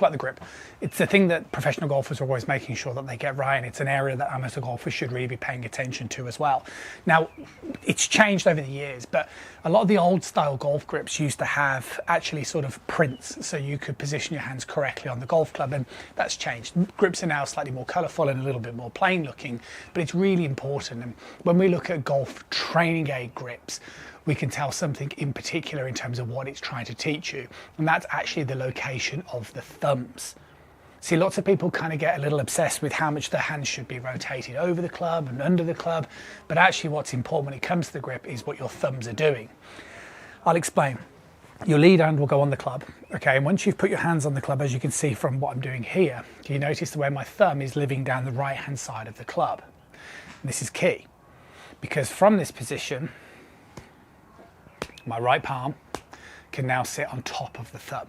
About the grip, it's the thing that professional golfers are always making sure that they get right, and it's an area that amateur golfers should really be paying attention to as well. Now, it's changed over the years, but a lot of the old style golf grips used to have actually sort of prints, so you could position your hands correctly on the golf club, and that's changed. Grips are now slightly more colourful and a little bit more plain looking, but it's really important. And when we look at golf training aid grips, we can tell something in particular in terms of what it's trying to teach you, and that's actually the location of the thumbs. See, lots of people kind of get a little obsessed with how much their hands should be rotated over the club and under the club, but actually what's important when it comes to the grip is what your thumbs are doing. I'll explain. Your lead hand will go on the club, okay, and once you've put your hands on the club, as you can see from what I'm doing here, you notice the way my thumb is living down the right hand side of the club. And this is key, because from this position, my right palm can now sit on top of the thumb.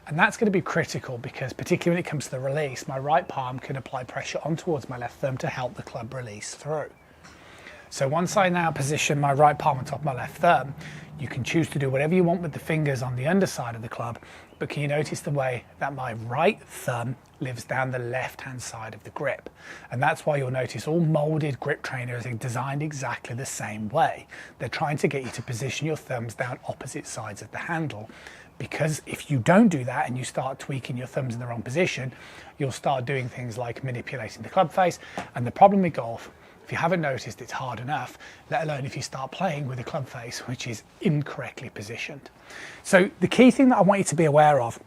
And that's going to be critical because particularly when it comes to the release, my right palm can apply pressure on towards my left thumb to help the club release through. So once I now position my right palm on top of my left thumb, you can choose to do whatever you want with the fingers on the underside of the club, but can you notice the way that my right thumb lives down the left-hand side of the grip? And that's why you'll notice all molded grip trainers are designed exactly the same way. They're trying to get you to position your thumbs down opposite sides of the handle, because if you don't do that and you start tweaking your thumbs in the wrong position, you'll start doing things like manipulating the club face. And the problem with golf, if you haven't noticed, it's hard enough, let alone if you start playing with a club face which is incorrectly positioned. So the key thing that I want you to be aware of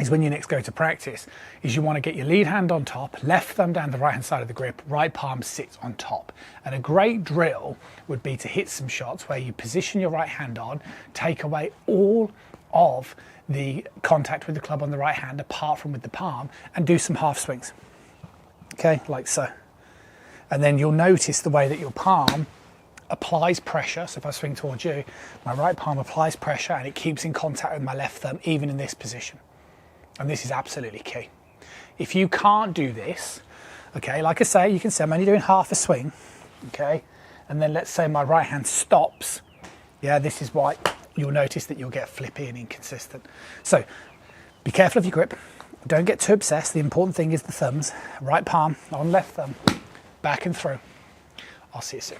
is when you next go to practice, is you want to get your lead hand on top, left thumb down the right hand side of the grip, right palm sits on top. And a great drill would be to hit some shots where you position your right hand on, take away all of the contact with the club on the right hand apart from with the palm, and do some half swings, okay, like so. And then you'll notice the way that your palm applies pressure. So if I swing towards you, my right palm applies pressure and it keeps in contact with my left thumb, even in this position. And this is absolutely key. If you can't do this, okay, like I say, you can say I'm only doing half a swing, okay, and then let's say my right hand stops. Yeah, this is why you'll notice that you'll get flippy and inconsistent. So be careful of your grip. Don't get too obsessed. The important thing is the thumbs. Right palm on left thumb, back and through. I'll see you soon.